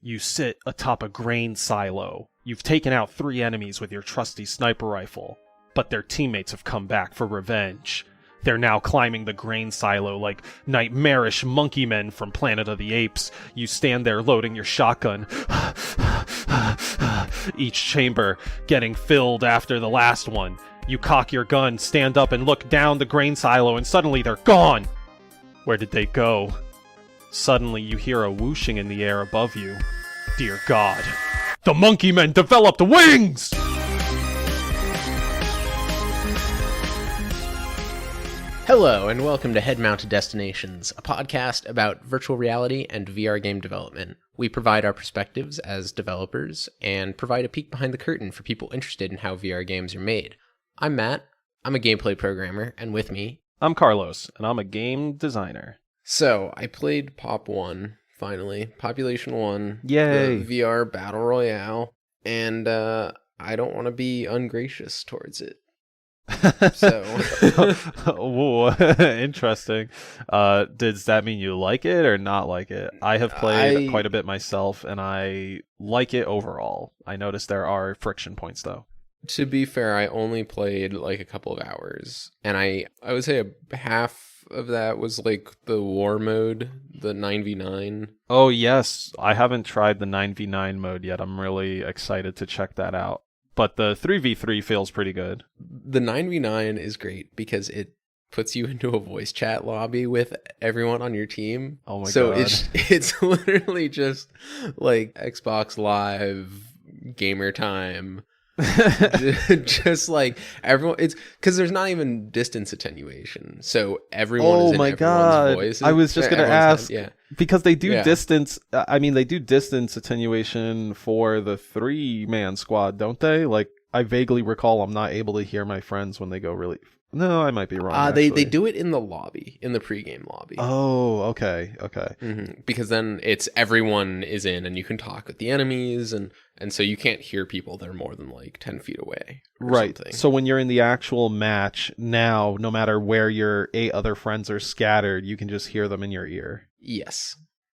You sit atop a grain silo. You've taken out 3 enemies with your trusty sniper rifle, but their teammates have come back for revenge. They're now climbing the grain silo like nightmarish monkey men from Planet of the Apes. You stand there loading your shotgun. Each chamber getting filled after the last one. You cock your gun, stand up, and look down the grain silo, and suddenly they're gone! Where did they go? Suddenly you hear a whooshing in the air above you. Dear God, the monkey men developed wings! Hello, and welcome to Head-Mounted Destinations, a podcast about virtual reality and VR game development. We provide our perspectives as developers and provide a peek behind the curtain for people interested in how VR games are made. I'm Matt, I'm a gameplay programmer, and with me... I'm Carlos, and I'm a game designer. So, I played Pop 1, finally. Population 1. Yay! The VR Battle Royale. And, I don't want to be ungracious towards it. So... Whoa, interesting. Does that mean you like it or not like it? I have played quite a bit myself, and I like it overall. I noticed there are friction points, though. To be fair, I only played like a couple of hours, and I would say a half of that was like the war mode, the 9v9. Oh yes, I haven't tried the 9v9 mode yet. I'm really excited to check that out. But the 3v3 feels pretty good. The 9v9 is great because it puts you into a voice chat lobby with everyone on your team. Oh my god. So it's literally just like Xbox Live gamer time. Just like everyone, it's because there's not even distance attenuation, so everyone is in everyone's voice. I was just gonna ask, because they do distance. They do distance attenuation for the 3-man squad, don't they? Like, I vaguely recall I'm not able to hear my friends when they go really. No, I might be wrong. They do it in the lobby, in the pregame lobby. Oh, okay. Mm-hmm. Because then it's everyone is in, and you can talk with the enemies, and so you can't hear people that are more than like 10 feet away. Right. Something. So when you're in the actual match now, no matter where your 8 other friends are scattered, you can just hear them in your ear. Yes.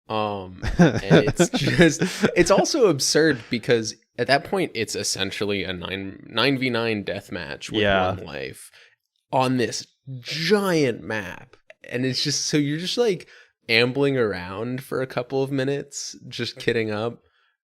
And it's also absurd because at that point it's essentially a 9v9 deathmatch with one life on this giant map, and it's just so you're just like ambling around for a couple of minutes just kidding up,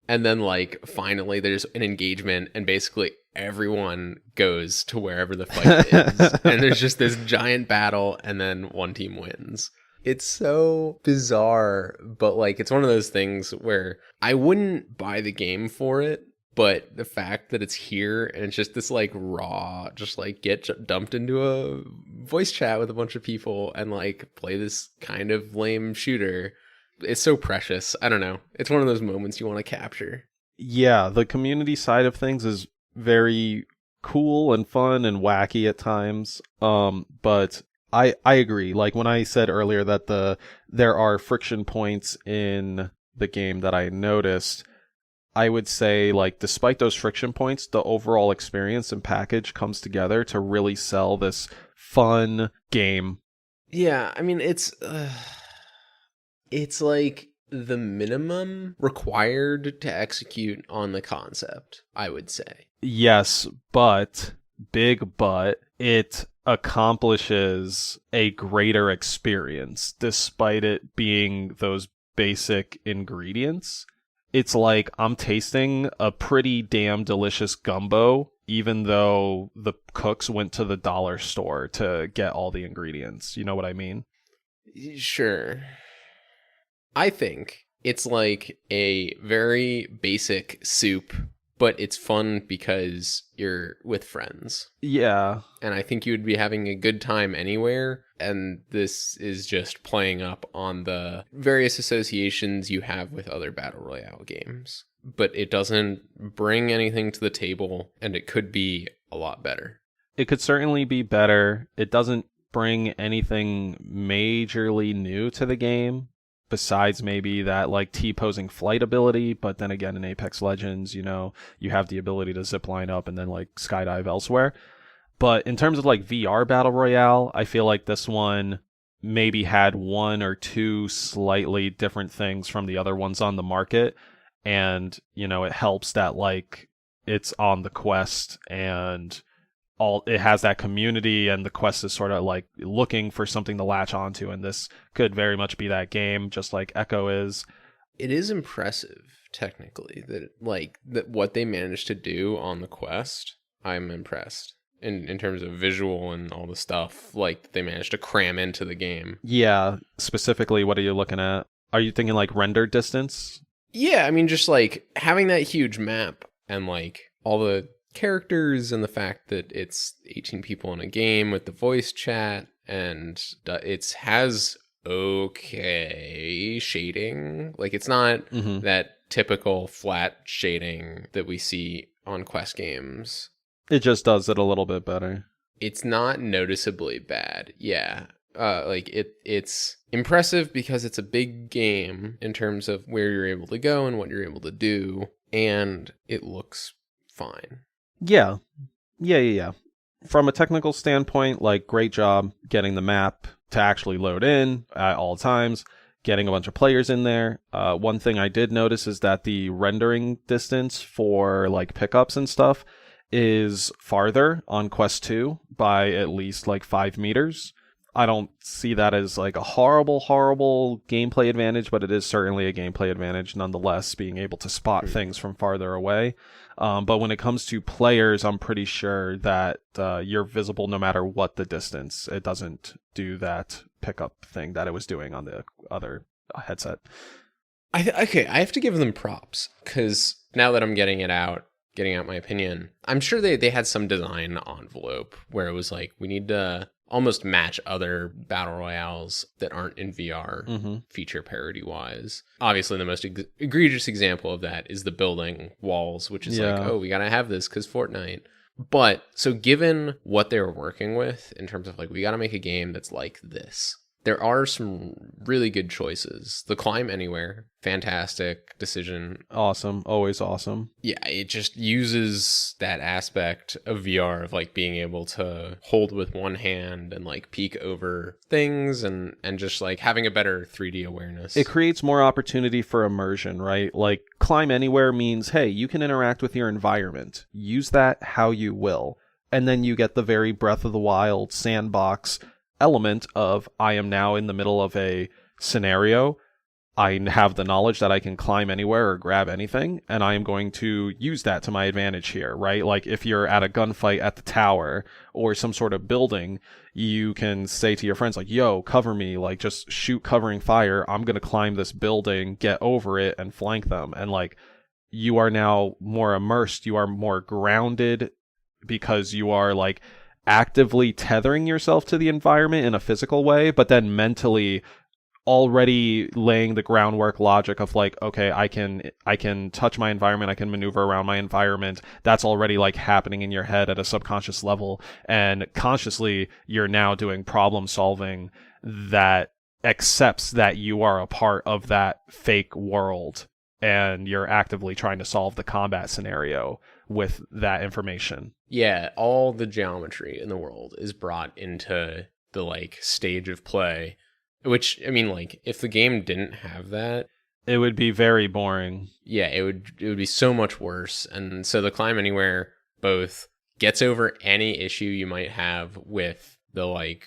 and then like finally there's an engagement and basically everyone goes to wherever the fight is and there's just this giant battle and then one team wins. It's so bizarre, but like it's one of those things where I wouldn't buy the game for it, but the fact that it's here and it's just this like raw, just like get dumped into a voice chat with a bunch of people and like play this kind of lame shooter, it's so precious. I don't know. It's one of those moments you want to capture. Yeah, the community side of things is very cool and fun and wacky at times. But I agree. Like when I said earlier that there are friction points in the game that I noticed, I would say, like, despite those friction points, the overall experience and package comes together to really sell this fun game. Yeah, I mean, it's like the minimum required to execute on the concept, I would say. Yes, but, big but, it accomplishes a greater experience, despite it being those basic ingredients. It's like I'm tasting a pretty damn delicious gumbo, even though the cooks went to the dollar store to get all the ingredients. You know what I mean? Sure. I think it's like a very basic soup, but it's fun because you're with friends. Yeah. And I think you would be having a good time anywhere. And this is just playing up on the various associations you have with other Battle Royale games. But it doesn't bring anything to the table, and it could be a lot better. It could certainly be better. It doesn't bring anything majorly new to the game, besides maybe that like T-posing flight ability. But then again, in Apex Legends, you know, you have the ability to zip line up and then like skydive elsewhere. But in terms of like VR Battle Royale, I feel like this one maybe had 1 or 2 slightly different things from the other ones on the market. and it helps that like it's on the quest, and all it has that community, and the quest is sort of like looking for something to latch onto, and this could very much be that game, just like Echo is. It is impressive technically that what they managed to do on the quest. I'm impressed in terms of visual and all the stuff like they managed to cram into the game. Yeah, specifically, what are you looking at? Are you thinking like render distance? Yeah, I mean, just like having that huge map and like all the characters and the fact that it's 18 people in a game with the voice chat, and it has okay shading. Like it's not that typical flat shading that we see on Quest games. It just does it a little bit better. It's not noticeably bad. Yeah. Like it's impressive because it's a big game in terms of where you're able to go and what you're able to do, and it looks fine. Yeah. From a technical standpoint, like great job getting the map to actually load in at all times, getting a bunch of players in there. One thing I did notice is that the rendering distance for like pickups and stuff is farther on Quest 2 by at least like 5 meters. I don't see that as like a horrible gameplay advantage, but it is certainly a gameplay advantage nonetheless, being able to spot things from farther away. But when it comes to players, I'm pretty sure that you're visible no matter what the distance. It doesn't do that pickup thing that it was doing on the other headset. I have to give them props, because now that I'm getting out my opinion, I'm sure they had some design envelope where it was like, we need to almost match other battle royales that aren't in VR feature parity wise. Obviously, the most egregious example of that is the building walls, which is like, oh, we gotta have this because Fortnite. But so given what they were working with in terms of like, we gotta make a game that's like this, there are some really good choices. The climb anywhere, fantastic decision. Awesome. Always awesome. Yeah, it just uses that aspect of VR of like being able to hold with one hand and like peek over things and just like having a better 3D awareness. It creates more opportunity for immersion, right? Like climb anywhere means, hey, you can interact with your environment. Use that how you will. And then you get the very Breath of the Wild sandbox element of, I am now in the middle of a scenario. I have the knowledge that I can climb anywhere or grab anything, and I am going to use that to my advantage here, right? Like if you're at a gunfight at the tower or some sort of building, you can say to your friends like, yo, cover me, like just shoot covering fire. I'm going to climb this building, get over it, and flank them. And like, you are now more immersed, you are more grounded, because you are like actively tethering yourself to the environment in a physical way, but then mentally already laying the groundwork logic of like, okay, I can touch my environment, I can maneuver around my environment. That's already like happening in your head at a subconscious level, and consciously you're now doing problem solving that accepts that you are a part of that fake world, and you're actively trying to solve the combat scenario with that information. Yeah, all the geometry in the world is brought into the like stage of play, which, I mean, like if the game didn't have that, it would be very boring. Yeah, it would be so much worse. And so the climb anywhere both gets over any issue you might have with the like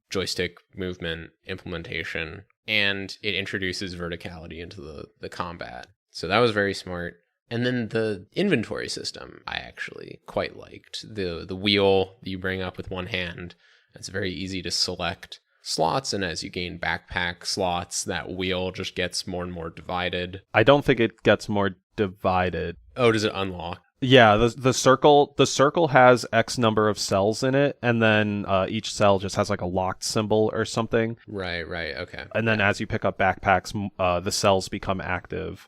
joystick movement implementation, and it introduces verticality into the combat. So that was very smart. And then the inventory system, I actually quite liked. The wheel that you bring up with one hand, it's very easy to select slots, and as you gain backpack slots, that wheel just gets more and more divided. I don't think it gets more divided. Oh, does it unlock? Yeah, the circle has X number of cells in it, and then each cell just has like a locked symbol or something. Right, okay. And then as you pick up backpacks, the cells become active.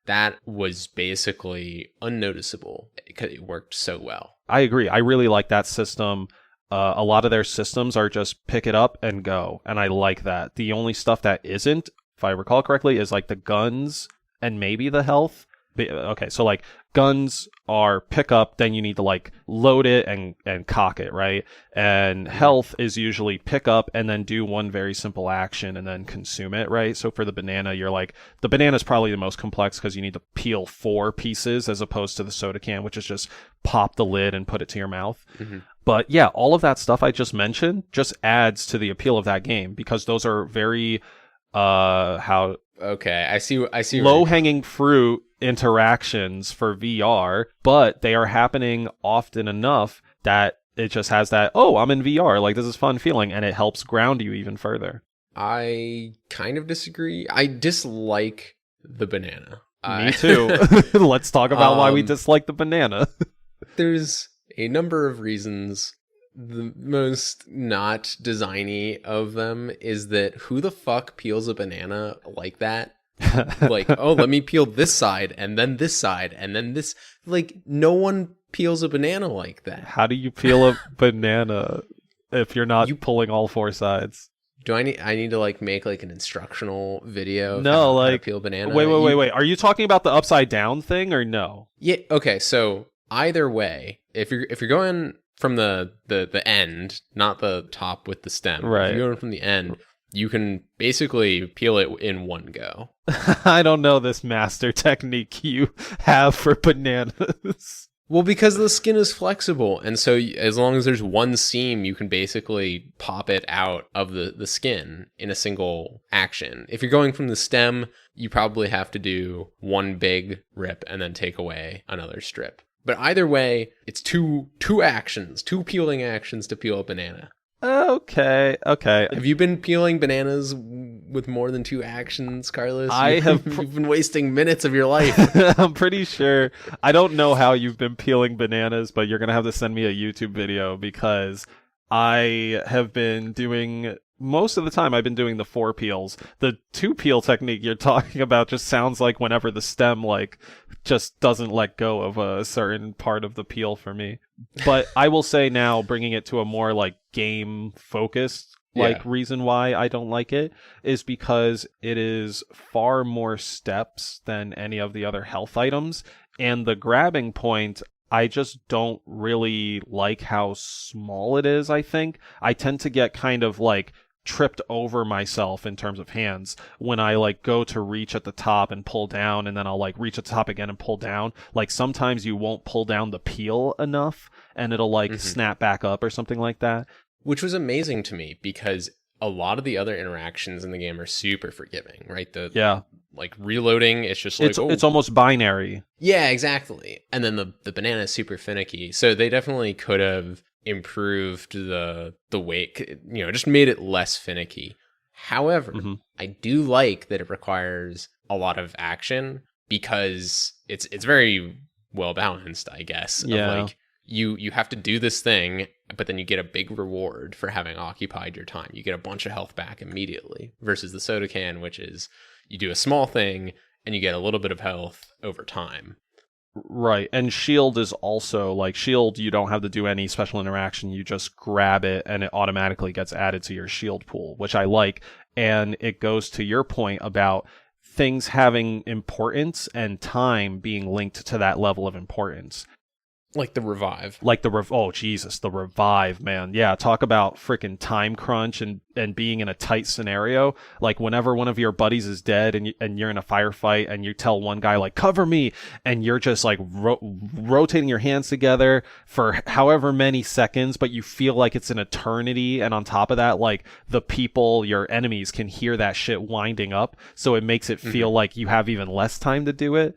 That was basically unnoticeable because it worked so well. I agree. I really like that system. A lot of their systems are just pick it up and go, and I like that. The only stuff that isn't, if I recall correctly, is like the guns and maybe the health. Okay, so like guns are pick up, then you need to like load it and cock it, right? And health is usually pick up and then do one very simple action and then consume it, right? So for the banana, you're like, the banana is probably the most complex because you need to peel 4 pieces as opposed to the soda can, which is just pop the lid and put it to your mouth. But yeah, all of that stuff I just mentioned just adds to the appeal of that game because those are very Okay, I see. Low-hanging fruit interactions for VR, but they are happening often enough that it just has that, oh, I'm in VR, like this is fun feeling, and it helps ground you even further. I kind of disagree. I dislike the banana. Me too. Let's talk about why we dislike the banana. There's a number of reasons. The most not designy of them is that who the fuck peels a banana like that? Like, oh, let me peel this side and then this side and then this. Like, no one peels a banana like that. How do you peel a banana if you're not pulling all 4 sides? Do I need to like make like an instructional video? No, like how to peel a banana. Wait. Are you talking about the upside down thing or no? Yeah. Okay. So either way, if you're going from the end, not the top with the stem. Right. If you're going from the end, you can basically peel it in one go. I don't know this master technique you have for bananas. Well, because the skin is flexible, and so as long as there's one seam, you can basically pop it out of the skin in a single action. If you're going from the stem, you probably have to do one big rip and then take away another strip. But either way, it's two peeling actions to peel a banana. Okay. Have you been peeling bananas with more than 2 actions, Carlos? You've been wasting minutes of your life. I'm pretty sure. I don't know how you've been peeling bananas, but you're going to have to send me a YouTube video because I have been doing... Most of the time, I've been doing the 4 peels. The 2 peel technique you're talking about just sounds like whenever the stem, like, just doesn't let go of a certain part of the peel for me. But I will say now, bringing it to a more, like, game-focused, reason why I don't like it is because it is far more steps than any of the other health items. And the grabbing point... I just don't really like how small it is, I think. I tend to get kind of, like, tripped over myself in terms of hands when I, like, go to reach at the top and pull down, and then I'll, like, reach at the top again and pull down. Like, sometimes you won't pull down the peel enough, and it'll, like, snap back up or something like that. Which was amazing to me, because a lot of the other interactions in the game are super forgiving, right? Like reloading, it's just like it's almost binary. Yeah, exactly. And then the banana is super finicky. So they definitely could have improved the weight, just made it less finicky. However, I do like that it requires a lot of action because it's very well balanced, I guess. Yeah. Of like you have to do this thing, but then you get a big reward for having occupied your time. You get a bunch of health back immediately versus the soda can, which is you do a small thing and you get a little bit of health over time. Right. And shield is also like shield. You don't have to do any special interaction. You just grab it and it automatically gets added to your shield pool, which I like. And it goes to your point about things having importance and time being linked to that level of importance. Like the revive. Oh, Jesus, the revive, man. Yeah, talk about freaking time crunch and being in a tight scenario. Like, whenever one of your buddies is dead and you're in a firefight and you tell one guy, like, cover me, and you're just, like, rotating your hands together for however many seconds, but you feel like it's an eternity, and on top of that, like, the people, your enemies, can hear that shit winding up, so it makes it feel like you have even less time to do it.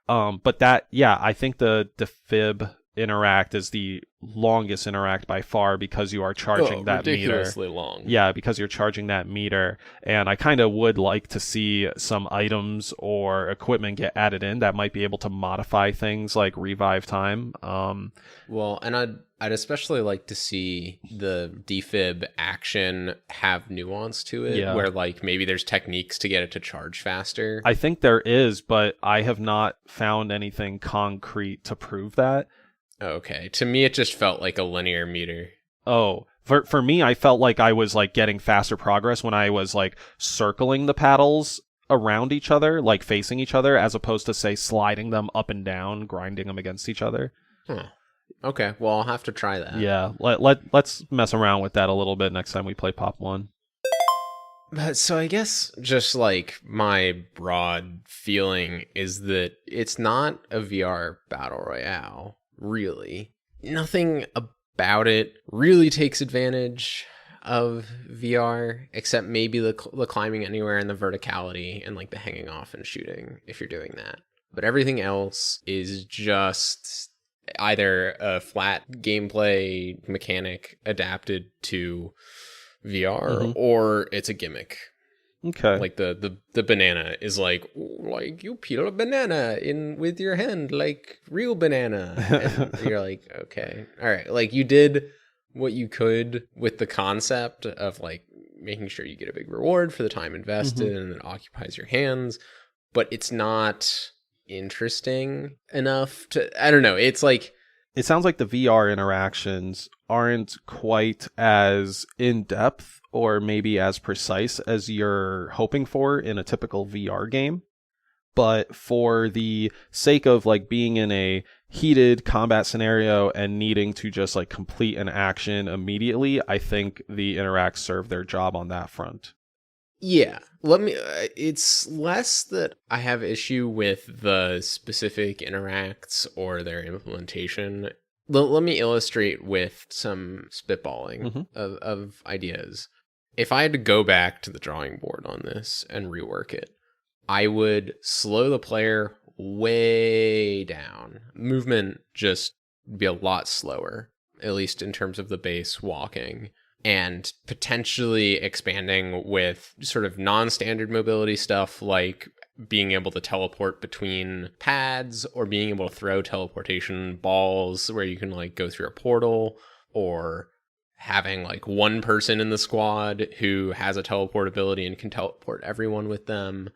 But that, yeah, I think the defib interact is the longest interact by far because you are charging that ridiculously meter. Long. Yeah, because you're charging that meter. And I kind of would like to see some items or equipment get added in that might be able to modify things like revive time. Well, and I'd especially like to see the defib action have nuance to it, where like maybe there's techniques to get it to charge faster. I think there is, but I have not found anything concrete to prove that. Okay. To me, it just felt like a linear meter. Oh, for me, I felt like I was like getting faster progress when I was like circling the paddles around each other, like facing each other, as opposed to, say, sliding them up and down, grinding them against each other. Huh. Okay, well, I'll have to try that. Yeah, let's mess around with that a little bit next time we play Pop 1. But so I guess just like my broad feeling is that it's not a VR battle royale, really. Nothing about it really takes advantage of VR, except maybe the climbing anywhere and the verticality and like the hanging off and shooting if you're doing that. But everything else is just either a flat gameplay mechanic adapted to VR or it's a gimmick. Okay. Like the banana is like you peel a banana in with your hand like real banana. And you're like, okay. All right. Like you did what you could with the concept of like making sure you get a big reward for the time invested and it occupies your hands, but it's not interesting enough to, I don't know. It's like, it sounds like the VR interactions aren't quite as in-depth or maybe as precise as you're hoping for in a typical VR game. But for the sake of like being in a heated combat scenario and needing to just like complete an action immediately, I think the interacts serve their job on that front. Yeah, it's less that I have issue with the specific interacts or their implementation. Let me illustrate with some spitballing of ideas. If I had to go back to the drawing board on this and rework it, I would slow the player way down. Movement just be a lot slower, at least in terms of the base walking, and potentially expanding with sort of non-standard mobility stuff like being able to teleport between pads or being able to throw teleportation balls where you can like go through a portal, or having like one person in the squad who has a teleport ability and can teleport everyone with them,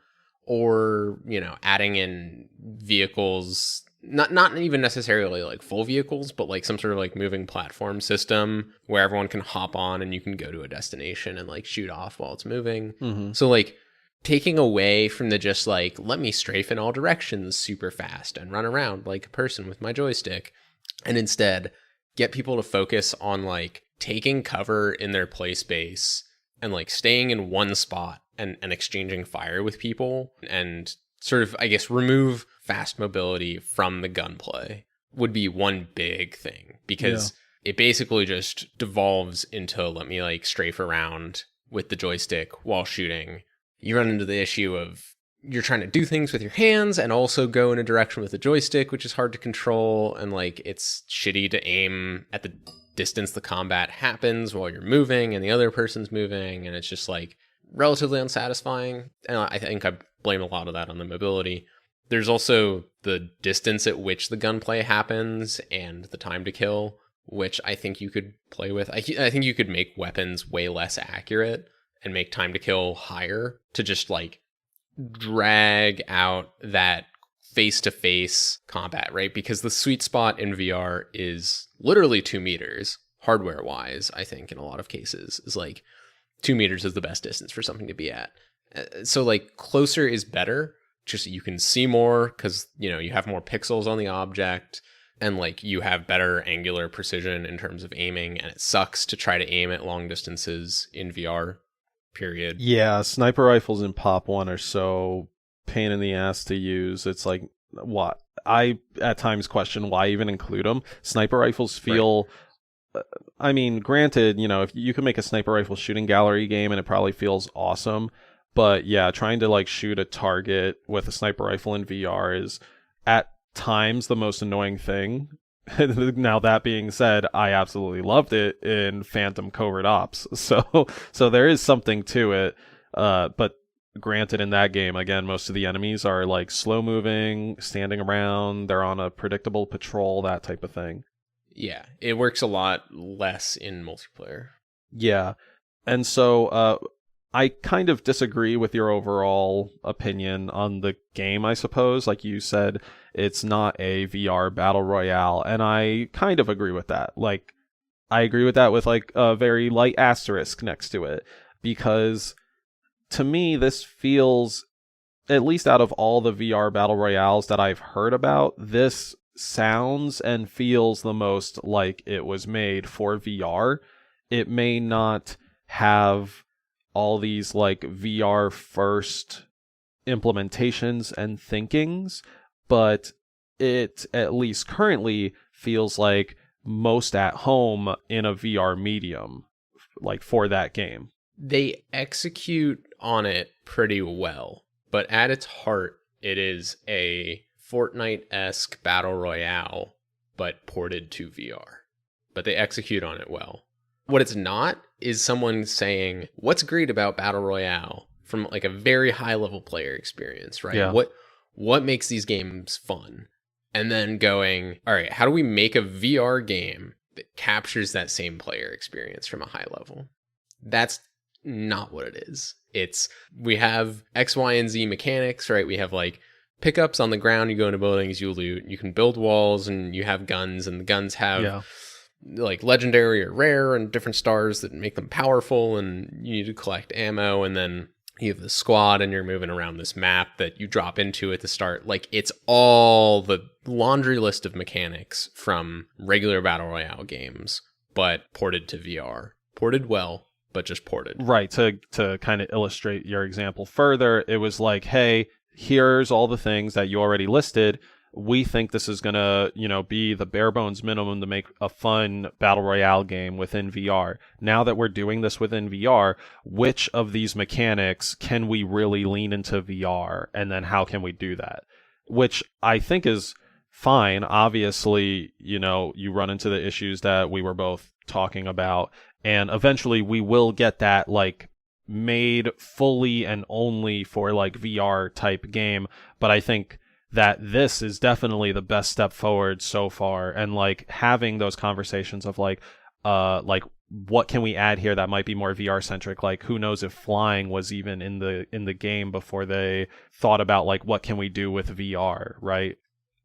or, you know, adding in vehicles, not even necessarily like full vehicles, but like some sort of like moving platform system where everyone can hop on and you can go to a destination and like shoot off while it's moving. So like taking away from the just like, let me strafe in all directions super fast and run around like a person with my joystick, and instead get people to focus on like taking cover in their play space and like staying in one spot and exchanging fire with people, and sort of, I guess, remove fast mobility from the gunplay would be one big thing, because it basically just devolves into let me like strafe around with the joystick while shooting. You run into the issue of you're trying to do things with your hands and also go in a direction with the joystick, which is hard to control, and like it's shitty to aim at the distance the combat happens while you're moving and the other person's moving, and it's just like relatively unsatisfying. And I think I blame a lot of that on the mobility. There's also the distance at which the gunplay happens and the time to kill, which I think you could play with. I think you could make weapons way less accurate and make time to kill higher to just like drag out that face-to-face combat, right? Because the sweet spot in VR is literally 2 meters, hardware-wise, I think in a lot of cases, is like 2 meters is the best distance for something to be at. So like closer is better, just you can see more because, you know, you have more pixels on the object, and like you have better angular precision in terms of aiming, and it sucks to try to aim at long distances in VR, period. Yeah, sniper rifles in Pop 1 are so pain in the ass to use. It's like, what? I at times question why even include them. Sniper rifles feel... Right. I mean, granted, you know, if you can make a sniper rifle shooting gallery game and it probably feels awesome, but yeah, trying to like shoot a target with a sniper rifle in VR is at times the most annoying thing. Now that being said, I absolutely loved it in Phantom Covert Ops, so there is something to it. But granted, in that game, again, most of the enemies are like slow moving, standing around, they're on a predictable patrol, that type of thing. Yeah, it works a lot less in multiplayer. Yeah, and so I kind of disagree with your overall opinion on the game, I suppose. Like you said, it's not a VR battle royale, and I kind of agree with that. Like, I agree with that with like a very light asterisk next to it, because to me, this feels at least out of all the VR battle royales that I've heard about, this sounds and feels the most like it was made for VR. It may not have all these like VR first implementations and thinkings, but it at least currently feels like most at home in a VR medium, like for that game. They execute on it pretty well, but at its heart, it is a Fortnite-esque battle royale, but ported to VR. But they execute on it well. What it's not is someone saying, what's great about battle royale from like a very high level player experience, right? Yeah. What makes these games fun? And then going, all right, how do we make a VR game that captures that same player experience from a high level? That's not what it is. It's, we have X, Y, and Z mechanics, right? We have like pickups on the ground, you go into buildings, you loot, you can build walls, and you have guns, and the guns have like legendary or rare and different stars that make them powerful, and you need to collect ammo, and then you have the squad and you're moving around this map that you drop into at the start. Like, it's all the laundry list of mechanics from regular battle royale games, but ported to VR. Ported well, but just ported. Right. To kind of illustrate your example further, it was like, hey, here's all the things that you already listed. We think this is going to, be the bare bones minimum to make a fun battle royale game within VR. Now that we're doing this within VR, which of these mechanics can we really lean into VR? And then how can we do that? Which I think is fine. Obviously, you run into the issues that we were both talking about. And eventually we will get that like made fully and only for like VR type game. But I think that this is definitely the best step forward so far, and like having those conversations of like what can we add here that might be more VR centric? Like, who knows if flying was even in the game before they thought about like what can we do with VR, right?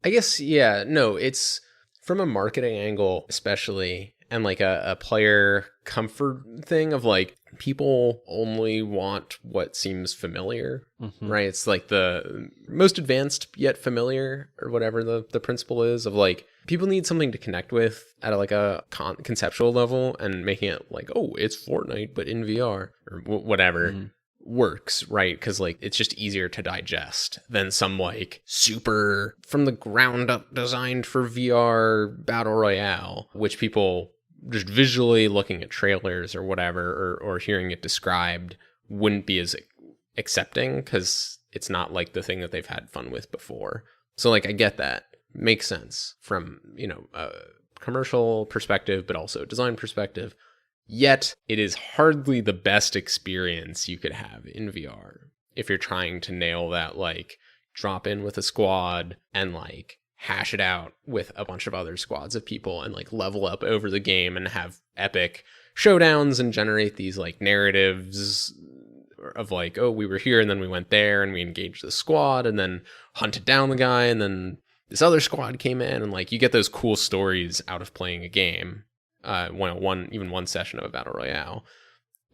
I guess, yeah, no, it's from a marketing angle especially, and like a player comfort thing of like, people only want what seems familiar, right? It's like the most advanced yet familiar, or whatever the principle is of like, people need something to connect with at a conceptual level, and making it like, oh, it's Fortnite but in VR or whatever works, right? Because like, it's just easier to digest than some like super from the ground up designed for VR battle royale, which people just visually looking at trailers or whatever, or hearing it described, wouldn't be as accepting, because it's not like the thing that they've had fun with before. So like, I get that. Makes sense from, a commercial perspective, but also design perspective. Yet it is hardly the best experience you could have in VR if you're trying to nail that, like, drop in with a squad and like hash it out with a bunch of other squads of people and like level up over the game and have epic showdowns and generate these like narratives of like, oh, we were here and then we went there and we engaged the squad and then hunted down the guy and then this other squad came in, and like, you get those cool stories out of playing a game, one session of a battle royale.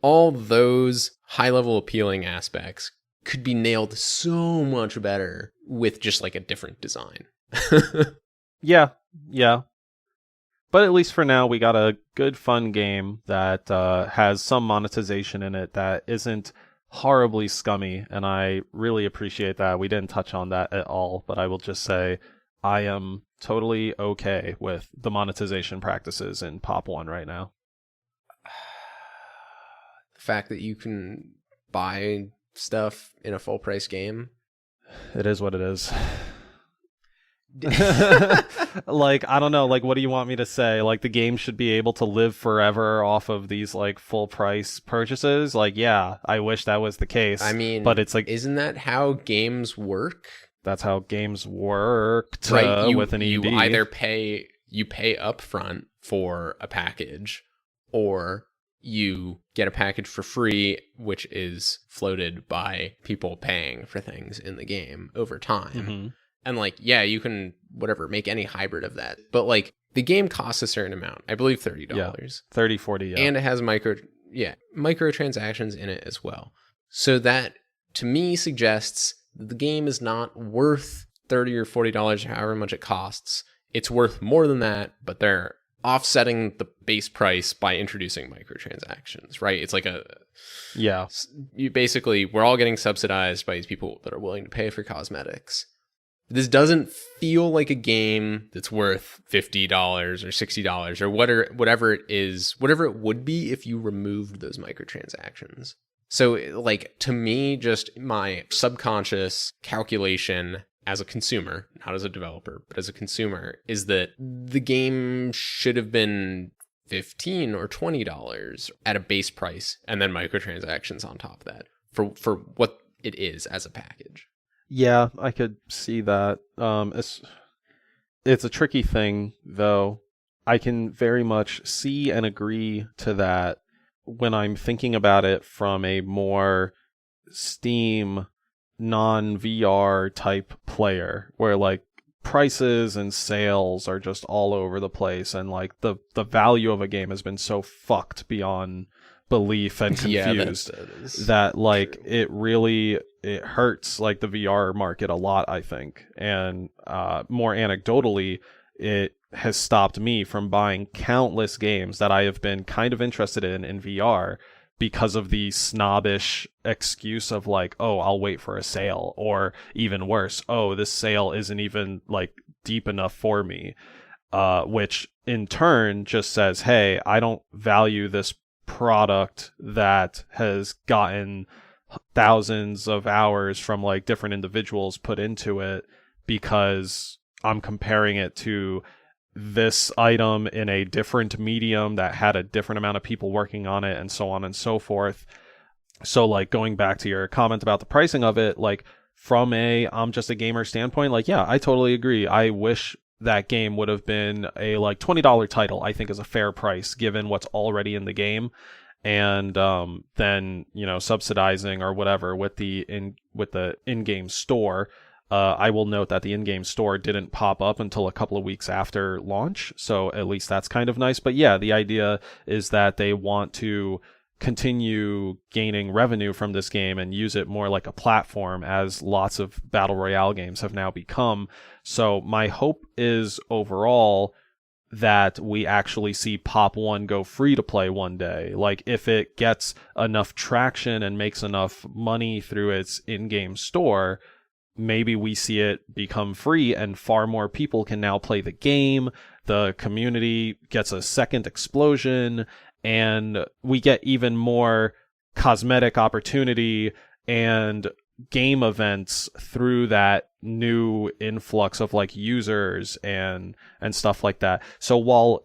All those high level appealing aspects could be nailed so much better with just like a different design. Yeah. But at least for now, we got a good, fun game that has some monetization in it that isn't horribly scummy, and I really appreciate that. We didn't touch on that at all, but I will just say I am totally okay with the monetization practices in Pop 1 right now. The fact that you can buy stuff in a full price game. It is what it is. Like, I don't know, like, what do you want me to say? Like, the game should be able to live forever off of these like full price purchases? Like, yeah, I wish that was the case. I mean, but it's like, isn't that how games work? That's how games worked, right? With an ED. You either pay upfront for a package, or you get a package for free, which is floated by people paying for things in the game over time. And like, yeah, you can make any hybrid of that. But like, the game costs a certain amount. I believe $30. Yeah, 30, 40, yeah. And it has microtransactions in it as well. So that to me suggests the game is not worth $30 or $40, however much it costs. It's worth more than that, but they're offsetting the base price by introducing microtransactions, right? It's like we're all getting subsidized by these people that are willing to pay for cosmetics. This doesn't feel like a game that's worth $50 or $60 or whatever it is, whatever it would be if you removed those microtransactions. So, like, to me, just my subconscious calculation as a consumer, not as a developer, but as a consumer, is that the game should have been $15 or $20 at a base price, and then microtransactions on top of that for what it is as a package. Yeah, I could see that. It's a tricky thing, though. I can very much see and agree to that when I'm thinking about it from a more Steam non-VR type player, where like prices and sales are just all over the place, and like the value of a game has been so fucked beyond belief and confused that like true. It hurts like the VR market a lot, I think. And more anecdotally, it has stopped me from buying countless games that I have been kind of interested in VR because of the snobbish excuse of like, oh, I'll wait for a sale, or even worse, oh, this sale isn't even like deep enough for me, which in turn just says, hey, I don't value this product that has gotten thousands of hours from like different individuals put into it, because I'm comparing it to this item in a different medium that had a different amount of people working on it, and so on and so forth. So like going back to your comment about the pricing of it, like from I'm just a gamer standpoint, like, yeah, I totally agree. I wish that game would have been a like $20 title. I think is a fair price given what's already in the game. And then, you know, subsidizing or whatever with the in-game store. I will note that the in-game store didn't pop up until a couple of weeks after launch, so at least that's kind of nice. But yeah, the idea is that they want to continue gaining revenue from this game and use it more like a platform, as lots of battle royale games have now become. So my hope is overall that we actually see Pop 1 go free to play one day. Like, if it gets enough traction and makes enough money through its in-game store, maybe we see it become free and far more people can now play the game. The community gets a second explosion, and we get even more cosmetic opportunity and game events through that new influx of like users and stuff like that. So while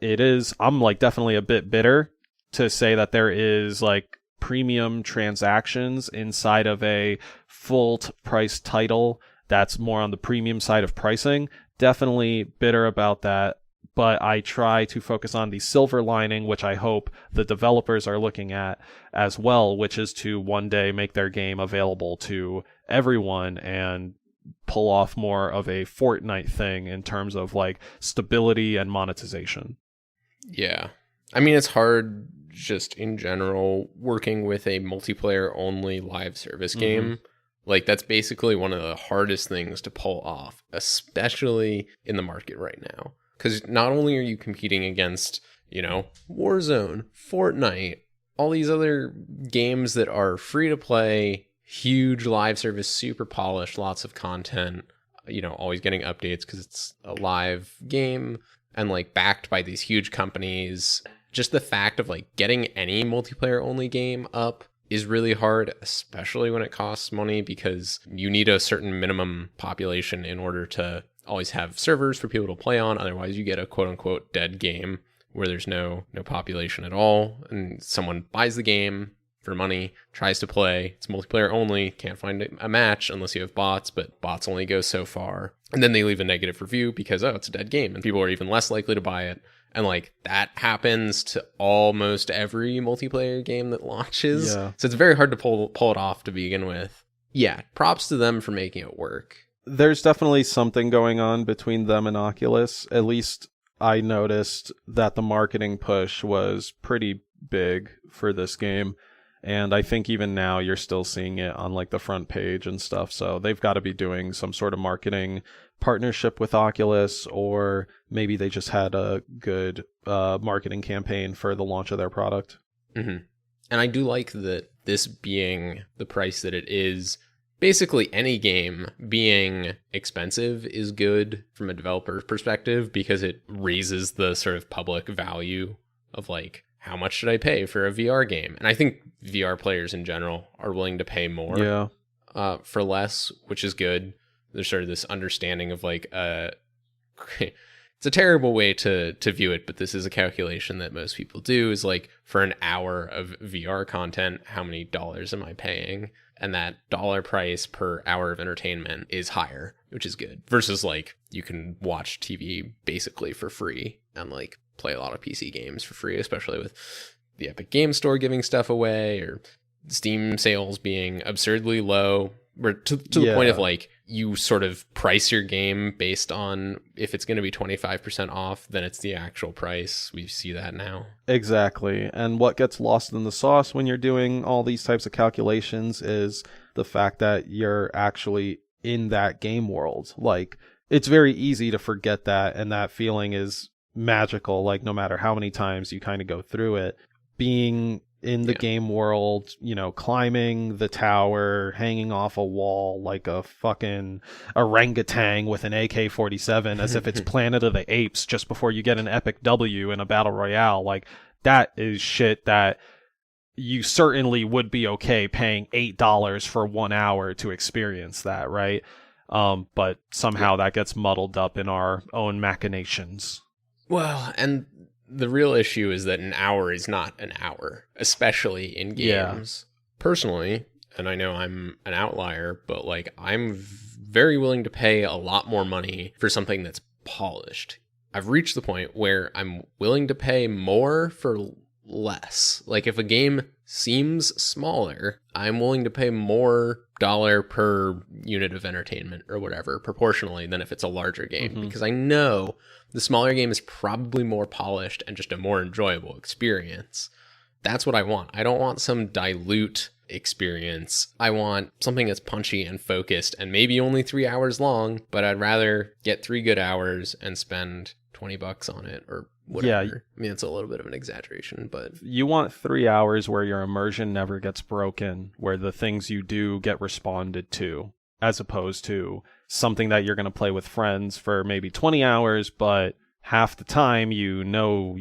I'm like definitely a bit bitter to say that there is like premium transactions inside of a full price title that's more on the premium side of pricing, definitely bitter about that. But I try to focus on the silver lining, which I hope the developers are looking at as well, which is to one day make their game available to everyone and pull off more of a Fortnite thing in terms of like stability and monetization. Yeah. I mean, it's hard just in general working with a multiplayer only live service game. Mm-hmm. Like, that's basically one of the hardest things to pull off, especially in the market right now. Because not only are you competing against, you know, Warzone, Fortnite, all these other games that are free to play, huge live service, super polished, lots of content, you know, always getting updates because it's a live game and like backed by these huge companies. Just the fact of like getting any multiplayer only game up is really hard, especially when it costs money, because you need a certain minimum population in order to always have servers for people to play on. Otherwise you get a quote unquote dead game where there's no population at all, and someone buys the game for money, tries to play, it's multiplayer only, can't find a match unless you have bots, but bots only go so far, and then they leave a negative review because, oh, it's a dead game, and people are even less likely to buy it. And like that happens to almost every multiplayer game that launches. Yeah. So it's very hard to pull it off to begin with. Yeah, props to them for making it work. There's definitely something going on between them and Oculus. At least I noticed that the marketing push was pretty big for this game. And I think even now you're still seeing it on like the front page and stuff. So they've got to be doing some sort of marketing partnership with Oculus, or maybe they just had a good marketing campaign for the launch of their product. Mm-hmm. And I do like that this being the price that it is, basically any game being expensive is good from a developer's perspective, because it raises the sort of public value of like, how much should I pay for a VR game? And I think VR players in general are willing to pay more for less, which is good. There's sort of this understanding of like, it's a terrible way to view it, but this is a calculation that most people do, is like, for an hour of VR content, how many dollars am I paying? And that dollar price per hour of entertainment is higher, which is good. Versus like, you can watch TV basically for free and like play a lot of PC games for free, especially with the Epic Game Store giving stuff away, or Steam sales being absurdly low, where to the point of like, you sort of price your game based on if it's going to be 25% off, then it's the actual price. We see that now. Exactly. And what gets lost in the sauce when you're doing all these types of calculations is the fact that you're actually in that game world. Like, it's very easy to forget that, and that feeling is magical. Like, no matter how many times you kind of go through it, being in the game world, you know, climbing the tower, hanging off a wall like a fucking orangutan with an AK-47 as if it's Planet of the Apes just before you get an epic W in a battle royale. Like, that is shit that you certainly would be okay paying $8 for 1 hour to experience that, right? But somehow that gets muddled up in our own machinations. Well, and the real issue is that an hour is not an hour, especially in games. Personally, and I know I'm an outlier, but like, I'm very willing to pay a lot more money for something that's polished. I've reached the point where I'm willing to pay more for less. Like, if a game seems smaller, I'm willing to pay more dollar per unit of entertainment or whatever proportionally than if it's a larger game, because I know the smaller game is probably more polished and just a more enjoyable experience. That's what I want. I don't want some dilute experience. I want something that's punchy and focused and maybe only 3 hours long, but I'd rather get 3 good hours and spend $20 on it or whatever. Yeah. I mean, it's a little bit of an exaggeration, but you want 3 hours where your immersion never gets broken, where the things you do get responded to, as opposed to something that you're going to play with friends for maybe 20 hours, but half the time you know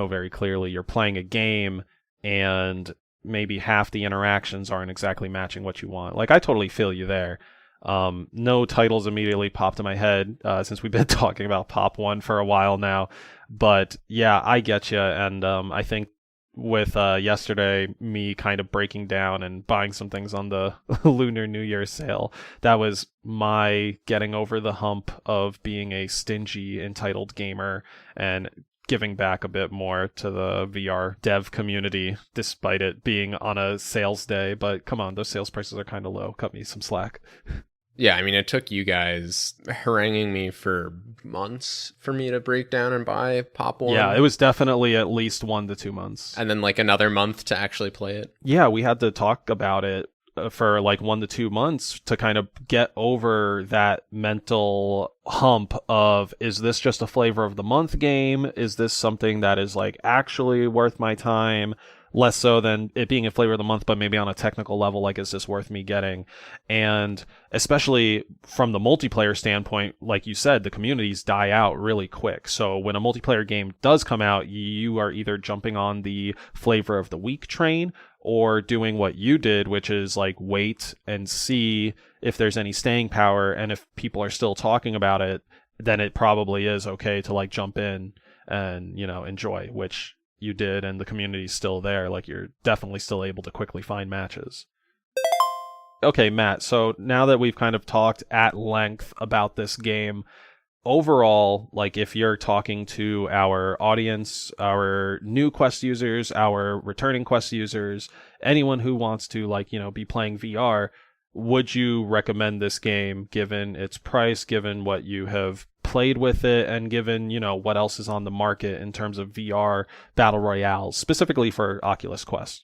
very clearly you're playing a game and maybe half the interactions aren't exactly matching what you want. Like, I totally feel you there. No titles immediately popped in my head since we've been talking about Pop 1 for a while now. But yeah, I get you. And I think with yesterday, me kind of breaking down and buying some things on the Lunar New Year sale, that was my getting over the hump of being a stingy, entitled gamer and giving back a bit more to the VR dev community, despite it being on a sales day. But come on, those sales prices are kind of low. Cut me some slack. Yeah, I mean, it took you guys haranguing me for months for me to break down and buy Pop 1. Yeah, it was definitely at least 1 to 2 months. And then like another month to actually play it. Yeah, we had to talk about it for like 1 to 2 months to kind of get over that mental hump of, is this just a flavor of the month game? Is this something that is like actually worth my time? Less so than it being a flavor of the month, but maybe on a technical level, like, is this worth me getting? And especially from the multiplayer standpoint, like you said, the communities die out really quick. So when a multiplayer game does come out, you are either jumping on the flavor of the week train or doing what you did, which is like wait and see if there's any staying power. And if people are still talking about it, then it probably is okay to like jump in and, you know, enjoy, which you did, and the community's still there. Like, you're definitely still able to quickly find matches. Okay, Matt, so now that we've kind of talked at length about this game, overall, like, if you're talking to our audience, our new Quest users, our returning Quest users, anyone who wants to, like, you know, be playing VR, would you recommend this game given its price, given what you have played with it, and given, you know, what else is on the market in terms of VR battle royales, specifically for Oculus Quest?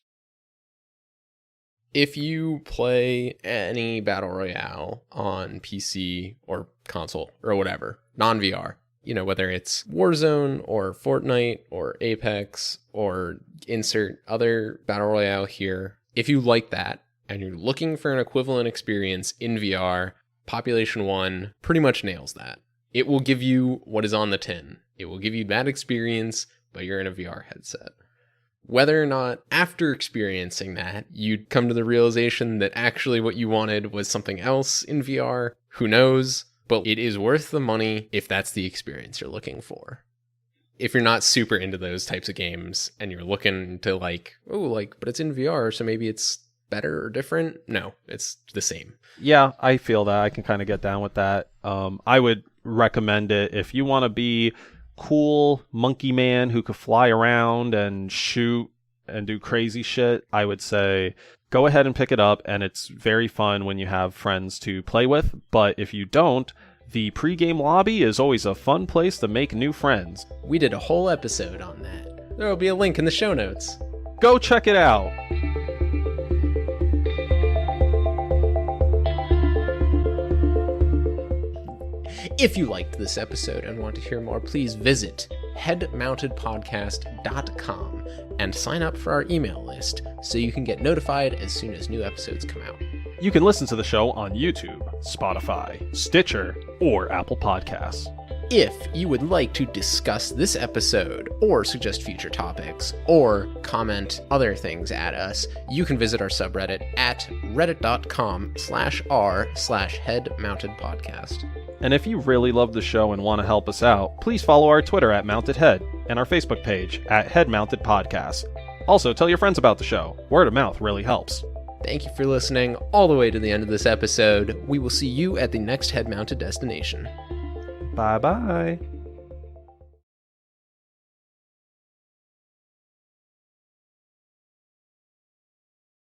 If you play any Battle Royale on PC or console or whatever, non-VR, whether it's Warzone or Fortnite or Apex or insert other Battle Royale here, if you like that and you're looking for an equivalent experience in VR, Population 1 pretty much nails that. It will give you what is on the tin. It will give you that experience, but you're in a VR headset. Whether or not after experiencing that, you'd come to the realization that actually what you wanted was something else in VR, who knows? But it is worth the money if that's the experience you're looking for. If you're not super into those types of games and you're looking to but it's in VR, so maybe it's better or different. No, it's the same. Yeah, I feel that. I can kind of get down with that. I would recommend it if you want to be cool monkey man who could fly around and shoot and do crazy shit. I would say go ahead and pick it up, and it's very fun when you have friends to play with. But if you don't, the pregame lobby is always a fun place to make new friends. We did a whole episode on that. There will be a link in the show notes. Go check it out. If you liked this episode and want to hear more, please visit headmountedpodcast.com and sign up for our email list so you can get notified as soon as new episodes come out. You can listen to the show on YouTube, Spotify, Stitcher, or Apple Podcasts. If you would like to discuss this episode or suggest future topics or comment other things at us, you can visit our subreddit at reddit.com/r/headmountedpodcast. And if you really love the show and want to help us out, please follow our Twitter at Mounted Head and our Facebook page at Head Mounted Podcast. Also, tell your friends about the show. Word of mouth really helps. Thank you for listening all the way to the end of this episode. We will see you at the next Head Mounted destination. Bye-bye.